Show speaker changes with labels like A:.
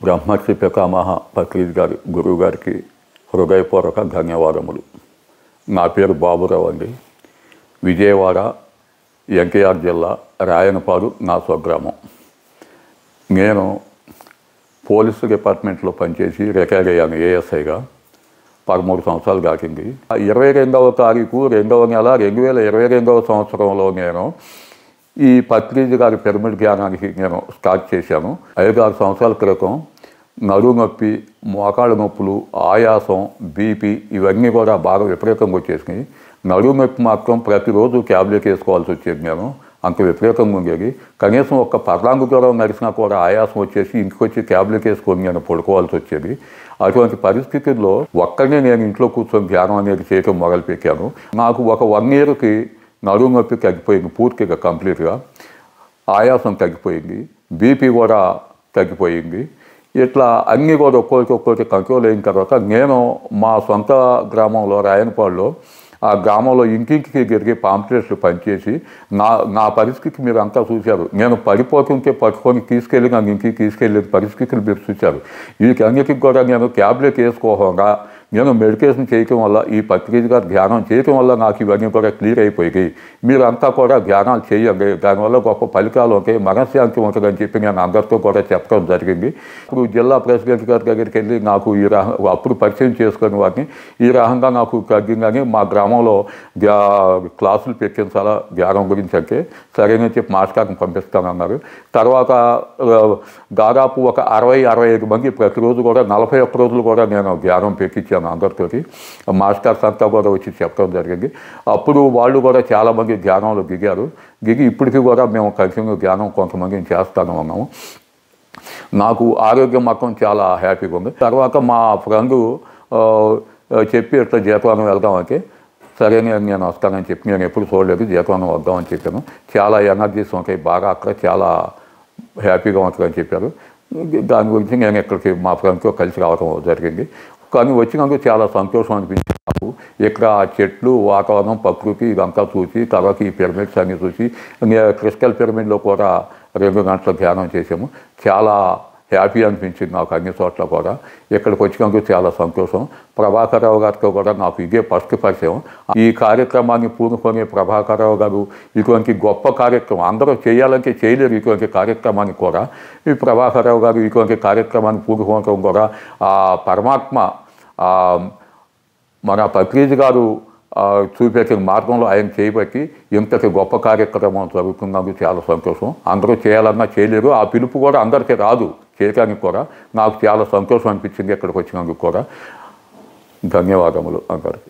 A: బ్రహ్మశ్రీ పితామహ పత్రిజ్ గారి గురువు గారికి హృదయపూర్వక ధన్యవాదములు. నా పేరు బాబురావు అండి. విజయవాడ ఎన్టీఆర్ జిల్లా రాయనపాడు నా స్వగ్రామం. నేను పోలీసు డిపార్ట్మెంట్లో పనిచేసి రిటైర్ అయ్యాను ఏఎస్ఐగా. 13 సంవత్సరాలు దాటింది. 22వ తారీఖు 2వ నెల 2022వ సంవత్సరంలో నేను ఈ పత్రిజ్ గారి పిరమిడ్ ధ్యానానికి నేను స్టార్ట్ చేశాను. 5-6 సంవత్సరాల క్రితం నడుము నొప్పి, మోకాళ్ళ నొప్పులు, ఆయాసం, బీపీ ఇవన్నీ కూడా బాగా విపరీతంగా వచ్చేసినాయి. నడుము నొప్పి మాత్రం ప్రతిరోజు ట్యాబ్లెట్ వేసుకోవాల్సి వచ్చేది. నేను అంత విపరీతంగా ఉండేది. కనీసం ఒక్క పర్లాంగు దూరం నడిచినా కూడా ఆయాసం వచ్చేసి ఇంటికి వచ్చి ట్యాబ్లెట్ వేసుకొని నేను పడుకోవాల్సి వచ్చేది. అటువంటి పరిస్థితుల్లో ఒక్కనే నేను ఇంట్లో కూర్చొని ధ్యానం అనేది చేయటం మొదలుపెట్టాను. నాకు ఒక 1 ఇయర్కి నడుము నొప్పి తగ్గిపోయింది పూర్తిగా, కంప్లీట్గా. ఆయాసం తగ్గిపోయింది, బీపీ కూడా తగ్గిపోయింది. ఇట్లా అన్నీ కూడా ఒక్కొక్కటి కంట్రోల్ అయిన తర్వాత నేను మా సొంత గ్రామంలో రాయనపాడులో ఆ గ్రామంలో ఇంటింటికి తిరిగి పాంప్లెట్స్ పనిచేసి నా పరిస్థితికి మీరు అంతా చూశారు. నేను పడిపోతుంటే పట్టుకొని తీసుకెళ్ళి నన్ను ఇంటికి తీసుకెళ్ళే పరిస్థితులు మీరు చూశారు. వీటన్నిటికి కూడా నేను ట్యాబ్లెట్ వేసుకోకుండా నేను మెడిటేషన్ చేయటం వల్ల, ఈ పత్రిజ్ గారు ధ్యానం చేయటం వల్ల నాకు ఇవన్నీ కూడా క్లియర్ అయిపోయాయి. మీరంతా కూడా ధ్యానాలు చేయండి, దానివల్ల గొప్ప ఫలితాలు ఉంటాయి, మనశ్శాంతి ఉంటుందని చెప్పి నేను అందరితో కూడా చెప్పడం జరిగింది. ఇప్పుడు జిల్లా ప్రెసిడెంట్ గారి దగ్గరికి వెళ్ళి నాకు అప్పుడు పరిచయం చేసుకుని వాటిని ఈ రకంగా నాకు తగ్గిందని మా గ్రామంలో క్లాసులు పెట్టించాలా ధ్యానం గురించి అంటే సరైన చెప్పి మాస్టర్ని పంపిస్తానన్నారు. తర్వాత దాదాపు ఒక 60-65 మంది ప్రతిరోజు కూడా 41 రోజులు కూడా నేను ధ్యానం పెట్టించాను అందరితోటి. మాస్టర్స్ అంతా కూడా వచ్చి చెప్పడం జరిగింది. అప్పుడు వాళ్ళు కూడా చాలామంది ధ్యానంలో దిగి ఇప్పటికీ కూడా మేము కంటిన్యూ ధ్యానం కొంతమందిని చేస్తాను ఉన్నాము. నాకు ఆరోగ్యం మొత్తం చాలా హ్యాపీగా ఉంది. తర్వాత మా ఫ్రెండు చెప్పి ఇట్లా జీతవనం వెళ్దామంటే సరే నేను వస్తానని చెప్పి, నేను ఎప్పుడు చూడలేదు, జీతవనం వద్దామని చెప్పాను. చాలా ఎనర్జీస్ ఉంటాయి బాగా అక్కడ, చాలా హ్యాపీగా ఉంటుందని చెప్పారు. దాని గురించి నేను ఇక్కడికి మా ఫ్రెండ్తో కలిసి రావడం జరిగింది. కానీ వచ్చినందుకు చాలా సంతోషం అనిపించింది నాకు. ఇక్కడ చెట్లు, వాతావరణం, ప్రకృతి ఇదంతా చూసి, తర్వాత ఈ పిరమిడ్స్ అన్నీ చూసి, క్రిస్టల్ పిరమిడ్లో కూడా 2 గంటల ధ్యానం చేసాము. చాలా హ్యాపీ అనిపించింది నాకు అన్ని చోట్ల కూడా. ఇక్కడికి వచ్చినందుకు చాలా సంతోషం. ప్రభాకర్ రావు గారితో కూడా నాకు ఇదే ఫస్ట్ పరిచయం. ఈ కార్యక్రమాన్ని పూనుకొని ప్రభాకర్ రావు గారు ఇటువంటి గొప్ప కార్యక్రమం అందరూ చేయాలంటే చేయలేరు. ఇటువంటి కార్యక్రమాన్ని కూడా ఈ ప్రభాకర్ రావు గారు ఇటువంటి కార్యక్రమాన్ని పూనుకోవడం కూడా ఆ పరమాత్మ మన పత్రిజ్ గారు చూపెట్టిన మార్గంలో ఆయన చేయబట్టి ఇంతటి గొప్ప కార్యక్రమం జరుగుతున్నందుకు చాలా సంతోషం. అందరూ చేయాలన్నా చేయలేరు, ఆ పిలుపు కూడా అందరికీ రాదు చేయడానికి కూడా. నాకు చాలా సంతోషం అనిపించింది ఇక్కడికి వచ్చినందుకు కూడా. ధన్యవాదములు అందరికీ.